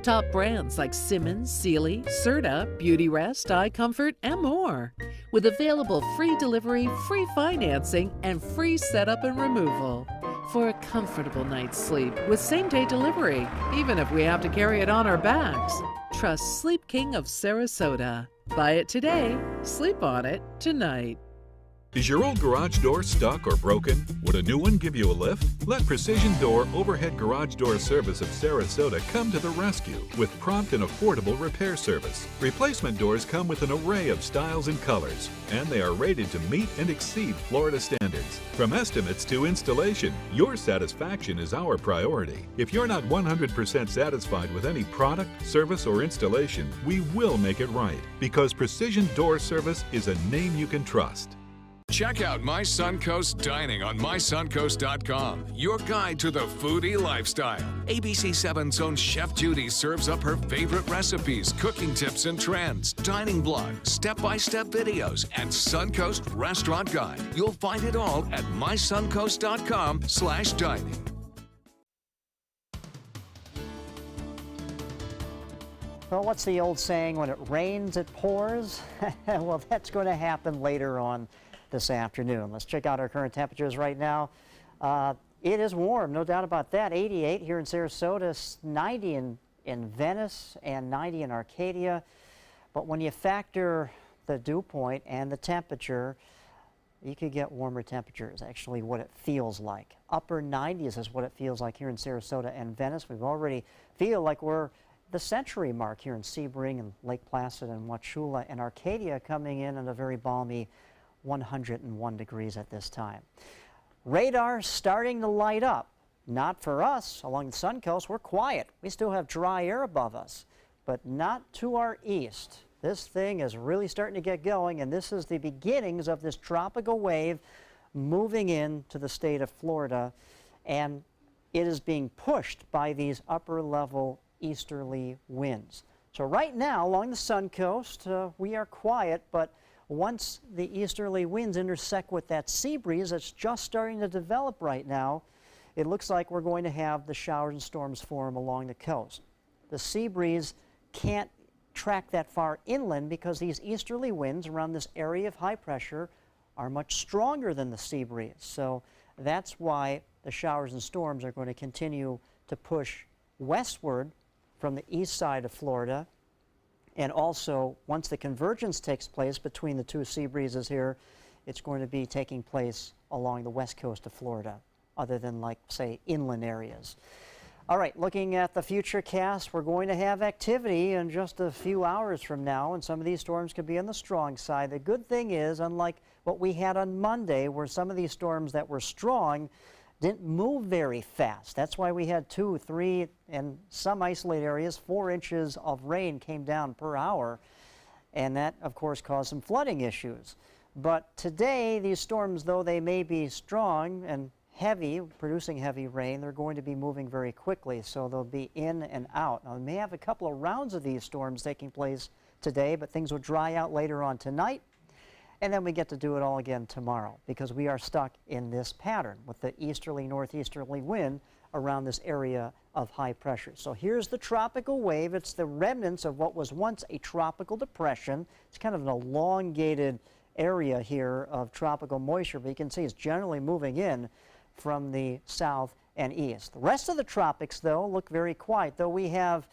Top brands like Simmons, Sealy, Serta, Beautyrest, iComfort, and more. With available free delivery, free financing, and free setup and removal. For a comfortable night's sleep with same-day delivery, even if we have to carry it on our backs. Trust Sleep King of Sarasota. Buy it today, sleep on it tonight. Is your old garage door stuck or broken? Would a new one give you a lift? Let Precision Door Overhead Garage Door Service of Sarasota come to the rescue with prompt and affordable repair service. Replacement doors come with an array of styles and colors, and they are rated to meet and exceed Florida standards. From estimates to installation, your satisfaction is our priority. If you're not 100% satisfied with any product, service, or installation, we will make it right, because Precision Door Service is a name you can trust. Check out My Suncoast Dining on mysuncoast.com, your guide to the foodie lifestyle. ABC7's own Chef Judy serves up her favorite recipes, cooking tips and trends, dining blog, step-by-step videos, and Suncoast Restaurant Guide. You'll find it all at mysuncoast.com/dining. Well, what's the old saying, when it rains, it pours? Well, that's going to happen later on this afternoon. Let's check out our current temperatures right now. It is warm, no doubt about that. 88 here in Sarasota, 90 in Venice, and 90 in Arcadia. But when you factor the dew point and the temperature, you could get warmer temperatures, actually what it feels like. Upper 90s is what it feels like here in Sarasota and Venice. We've already feel like we're the century mark here in Sebring and Lake Placid and Wauchula, and Arcadia coming in at a very balmy 101 degrees at this time. Radar starting to light up. Not for us along the Suncoast. We're quiet. We still have dry air above us, but not to our east. This thing is really starting to get going, and this is the beginnings of this tropical wave moving into the state of Florida, and it is being pushed by these upper level easterly winds. So right now along the Suncoast, we are quiet, but once the easterly winds intersect with that sea breeze that's just starting to develop right now, it looks like we're going to have the showers and storms form along the coast. The sea breeze can't track that far inland because these easterly winds around this area of high pressure are much stronger than the sea breeze. So that's why the showers and storms are going to continue to push westward from the east side of Florida. And also, once the convergence takes place between the two sea breezes here, it's going to be taking place along the west coast of Florida, other than, like, say, inland areas. All right, looking at the future cast, we're going to have activity in just a few hours from now, and some of these storms could be on the strong side. The good thing is, unlike what we had on Monday, where some of these storms that were strong didn't move very fast. That's why we had 2, 3, and some isolated areas, 4 inches of rain came down per hour, and that, of course, caused some flooding issues. But today, these storms, though they may be strong and heavy, producing heavy rain, they're going to be moving very quickly, so they'll be in and out. Now, we may have a couple of rounds of these storms taking place today, but things will dry out later on tonight, and then we get to do it all again tomorrow, because we are stuck in this pattern with the easterly, northeasterly wind around this area of high pressure. So here's the tropical wave. It's the remnants of what was once a tropical depression. It's kind of an elongated area here of tropical moisture, but you can see it's generally moving in from the south and east. The rest of the tropics, though, look very quiet, though we have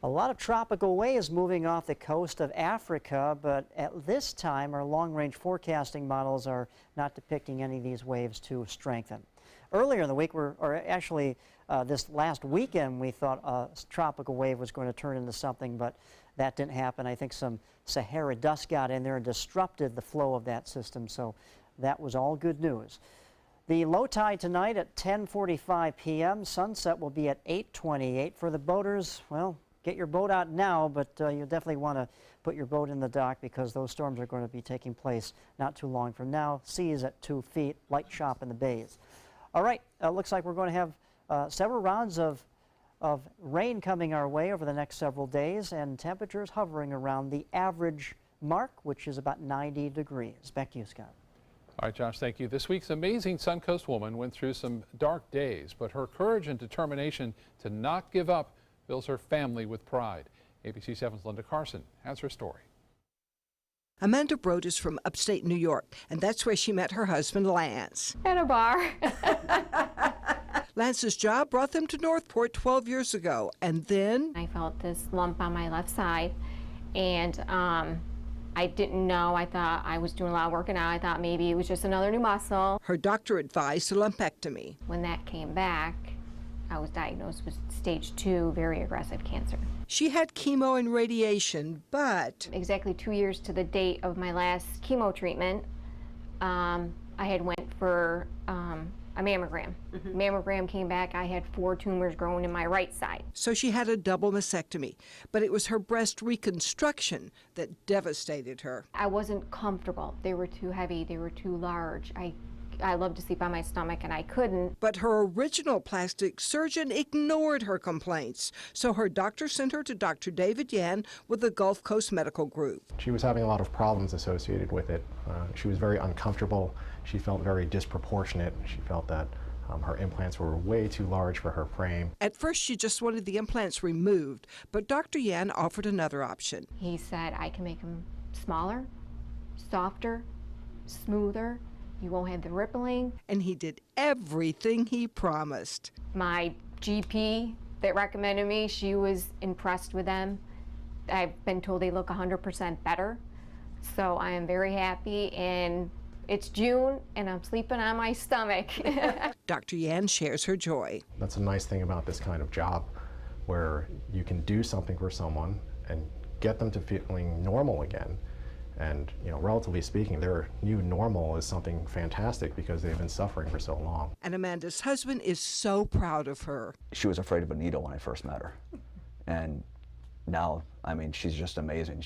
a lot of tropical waves moving off the coast of Africa, but at this time, our long-range forecasting models are not depicting any of these waves to strengthen. Earlier in the week, this last weekend, we thought a tropical wave was going to turn into something, but that didn't happen. I think some Sahara dust got in there and disrupted the flow of that system, so that was all good news. The low tide tonight at 10:45 p.m. Sunset will be at 8:28. For the boaters, well, get your boat out now, but you'll definitely want to put your boat in the dock because those storms are going to be taking place not too long from now. Seas at 2 feet, light chop in the bays. All right, looks like we're going to have several rounds of rain coming our way over the next several days, and temperatures hovering around the average mark, which is about 90 degrees. Back to you, Scott. All right, Josh, thank you. This week's amazing Suncoast woman went through some dark days, but her courage and determination to not give up fills her family with pride. ABC 7's Linda Carson has her story. Amanda Broad is from upstate New York, and that's where she met her husband, Lance. At a bar. Lance's job brought them to Northport 12 years ago, and then I felt this lump on my left side, and I didn't know. I thought I was doing a lot of working out. I thought maybe it was just another new muscle. Her doctor advised a lumpectomy. When that came back, I was diagnosed with stage 2 very aggressive cancer. She had chemo and radiation, but exactly 2 years to the date of my last chemo treatment, I had went for a mammogram. Mammogram came back, I had 4 tumors growing in my right side. So she had a double mastectomy, but it was her breast reconstruction that devastated her. I wasn't comfortable. They were too heavy, they were too large. I love to sleep on my stomach, and I couldn't. But her original plastic surgeon ignored her complaints, so her doctor sent her to Dr. David Yan with the Gulf Coast Medical Group. She was having a lot of problems associated with it. She was very uncomfortable. She felt very disproportionate. She felt that her implants were way too large for her frame. At first, she just wanted the implants removed, but Dr. Yan offered another option. He said, I can make them smaller, softer, smoother. You won't have the rippling. And he did everything he promised. My GP that recommended me, she was impressed with them. I've been told they look 100% better. So I am very happy, and it's June and I'm sleeping on my stomach. Dr. Yan shares her joy. That's a nice thing about this kind of job, where you can do something for someone and get them to feeling normal again. And, you know, relatively speaking, their new normal is something fantastic because they've been suffering for so long. And Amanda's husband is so proud of her. She was afraid of a needle when I first met her. And now, I mean, she's just amazing.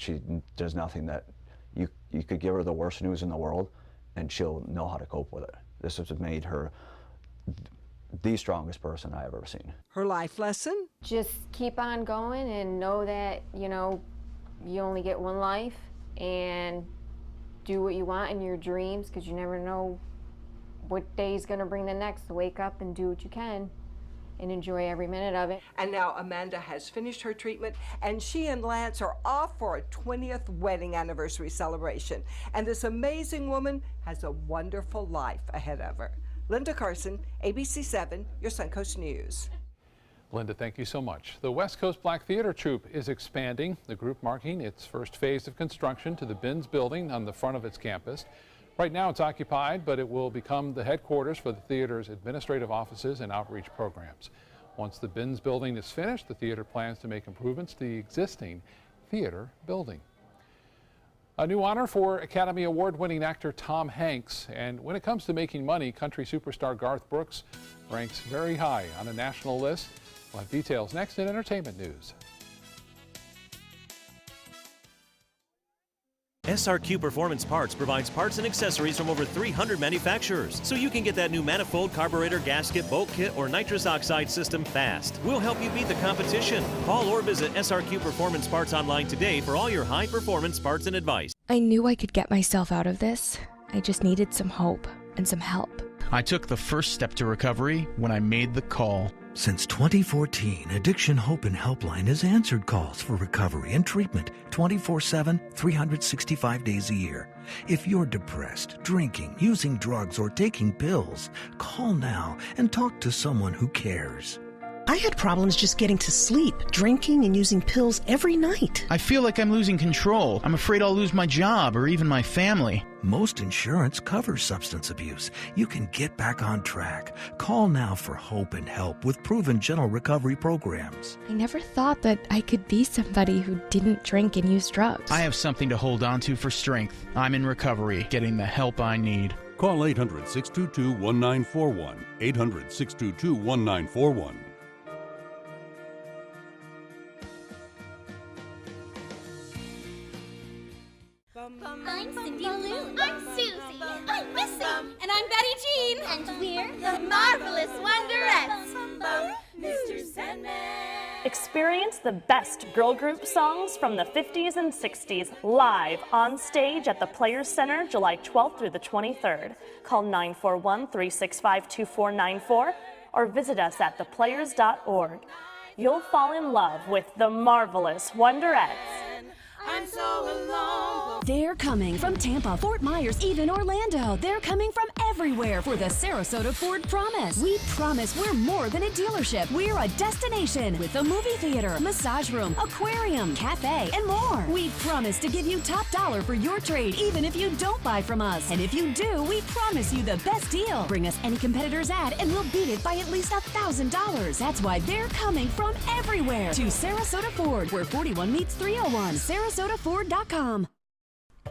There's nothing that you could give her the worst news in the world and she'll know how to cope with it. This has made her the strongest person I've ever seen. Her life lesson? Just keep on going and know that, you know, you only get one life, and do what you want in your dreams, because you never know what day is going to bring the next. So wake up and do what you can and enjoy every minute of it. And now Amanda has finished her treatment, and she and Lance are off for a 20th wedding anniversary celebration. And this amazing woman has a wonderful life ahead of her. Linda Carson, ABC 7, your Suncoast News. Linda, thank you so much. The West Coast Black Theater Troupe is expanding, the group marking its first phase of construction to the Binns building on the front of its campus. Right now it's occupied, but it will become the headquarters for the theater's administrative offices and outreach programs. Once the Binns building is finished, the theater plans to make improvements to the existing theater building. A new honor for Academy Award-winning actor Tom Hanks. And when it comes to making money, country superstar Garth Brooks ranks very high on a national list. We'll have details next in entertainment news. SRQ Performance Parts provides parts and accessories from over 300 manufacturers, so you can get that new manifold, carburetor, gasket, bolt kit, or nitrous oxide system fast. We'll help you beat the competition. Call or visit SRQ Performance Parts online today for all your high-performance parts and advice. I knew I could get myself out of this. I just needed some hope and some help. I took the first step to recovery when I made the call. Since 2014, Addiction Hope and Helpline has answered calls for recovery and treatment 24/7, 365 days a year. If you're depressed, drinking, using drugs, or taking pills, call now and talk to someone who cares. I had problems just getting to sleep, drinking and using pills every night. I feel like I'm losing control. I'm afraid I'll lose my job or even my family. Most insurance covers substance abuse. You can get back on track. Call now for hope and help with proven gentle recovery programs. I never thought that I could be somebody who didn't drink and use drugs. I have something to hold on to for strength. I'm in recovery, getting the help I need. Call 800-622-1941. 800-622-1941. I'm Cindy Lou. I'm Susie. I'm Missy. And I'm Betty Jean. And we're the Marvelous Wonderettes. Mr. Sandman. Experience the best girl group songs from the 50s and 60s live on stage at the Players Center July 12th through the 23rd. Call 941-365-2494 or visit us at theplayers.org. You'll fall in love with the Marvelous Wonderettes. I'm so alone. They're coming from Tampa, Fort Myers, even Orlando. They're coming from everywhere for the Sarasota Ford Promise. We promise we're more than a dealership. We're a destination with a movie theater, massage room, aquarium, cafe, and more. We promise to give you top dollar for your trade, even if you don't buy from us. And if you do, we promise you the best deal. Bring us any competitor's ad and we'll beat it by at least $1,000. That's why they're coming from everywhere to Sarasota Ford, where 41 meets 301. SarasotaFord.com.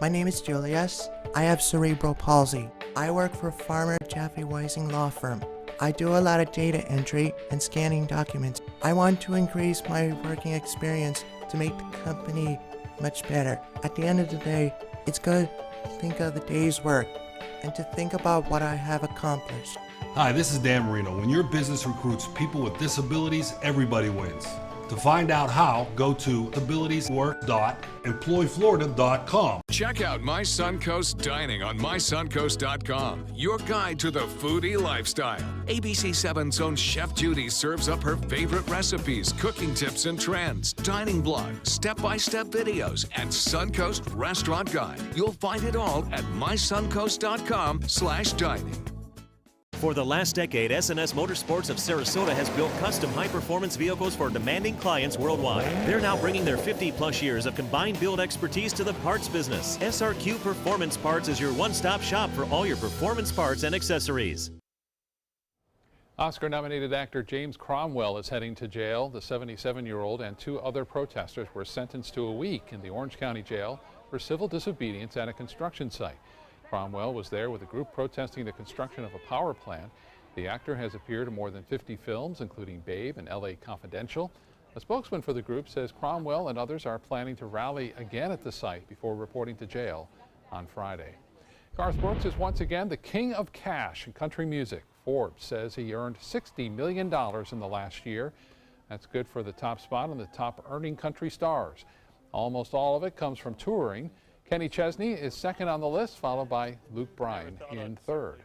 My name is Julius. I have cerebral palsy. I work for Farmer Jeffy Weising Law Firm. I do a lot of data entry and scanning documents. I want to increase my working experience to make the company much better. At the end of the day, it's good to think of the day's work and to think about what I have accomplished. Hi, this is Dan Marino. When your business recruits people with disabilities, everybody wins. To find out how, go to abilitieswork.employflorida.com. Check out My Suncoast Dining on mysuncoast.com, your guide to the foodie lifestyle. ABC7's own Chef Judy serves up her favorite recipes, cooking tips and trends, dining blog, step-by-step videos, and Suncoast Restaurant Guide. You'll find it all at mysuncoast.com/dining. For the last decade, SNS Motorsports of Sarasota has built custom high-performance vehicles for demanding clients worldwide. They're now bringing their 50-plus years of combined build expertise to the parts business. SRQ Performance Parts is your one-stop shop for all your performance parts and accessories. Oscar-nominated actor James Cromwell is heading to jail. The 77-year-old and two other protesters were sentenced to a week in the Orange County Jail for civil disobedience at a construction site. Cromwell was there with a group protesting the construction of a power plant. The actor has appeared in more than 50 films, including Babe and LA Confidential. A spokesman for the group says Cromwell and others are planning to rally again at the site before reporting to jail on Friday. Garth Brooks is once again the king of cash in country music. Forbes says he earned $60 million in the last year. That's good for the top spot on the top earning country stars. Almost all of it comes from touring. Kenny Chesney is second on the list, followed by Luke Bryan in third.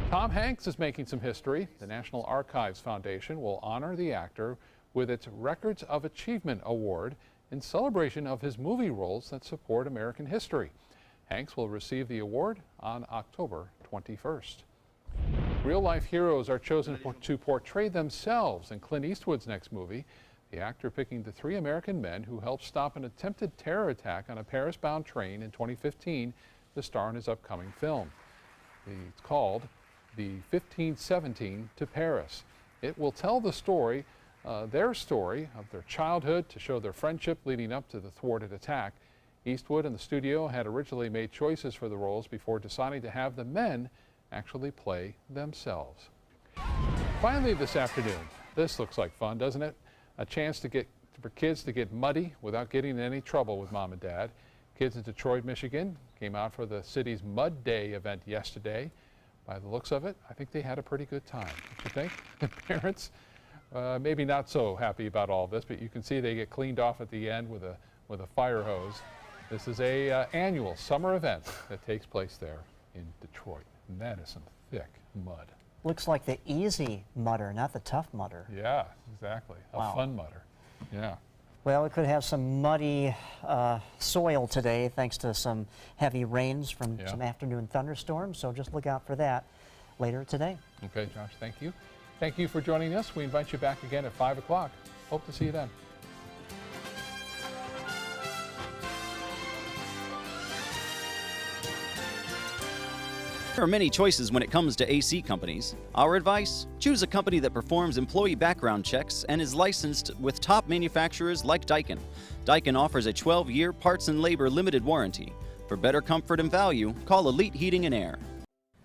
Tom Hanks is making some history. The National Archives Foundation will honor the actor with its Records of Achievement Award in celebration of his movie roles that support American history. Hanks will receive the award on October 21st. Real-life heroes are chosen to portray themselves in Clint Eastwood's next movie. The actor picking the three American men who helped stop an attempted terror attack on a Paris-bound train in 2015 to star in his upcoming film. It's called The 1517 to Paris. It will tell the story, their story of their childhood to show their friendship leading up to the thwarted attack. Eastwood and the studio had originally made choices for the roles before deciding to have the men actually play themselves. Finally this afternoon, this looks like fun, doesn't it? A chance for kids to get muddy without getting in any trouble with mom and dad. Kids in Detroit, Michigan came out for the city's Mud Day event yesterday. By the looks of it, I think they had a pretty good time. Don't you think? The parents, maybe not so happy about all this, but you can see they get cleaned off at the end with a fire hose. This is a annual summer event that takes place there in Detroit. And that is some thick mud. Looks like the easy mutter, not the tough mutter. Yeah, exactly. Wow. A fun mutter. Yeah. Well, we could have some muddy soil today thanks to some heavy rains from some afternoon thunderstorms, so just look out for that later today. Okay, Josh, thank you. Thank you for joining us. We invite you back again at 5 o'clock. Hope to see you then. There are many choices when it comes to AC companies. Our advice? Choose a company that performs employee background checks and is licensed with top manufacturers like Daikin. Daikin offers a 12-year parts and labor limited warranty. For better comfort and value, call Elite Heating and Air.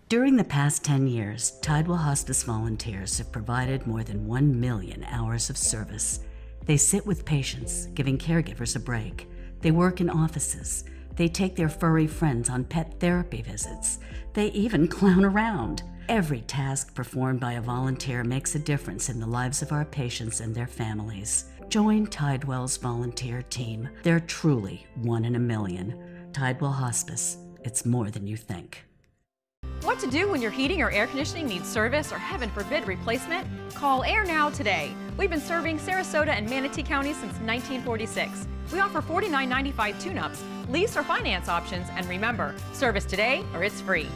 During the past 10 years, Tidewell Hospice volunteers have provided more than 1 million hours of service. They sit with patients, giving caregivers a break. They work in offices. They take their furry friends on pet therapy visits. They even clown around. Every task performed by a volunteer makes a difference in the lives of our patients and their families. Join Tidewell's volunteer team. They're truly 1 in a million. Tidewell Hospice. It's more than you think. What to do when your heating or air conditioning needs service or, heaven forbid, replacement? Call Air Now today. We've been serving Sarasota and Manatee counties since 1946. We offer $49.95 tune-ups, lease or finance options, and remember, service today or it's free.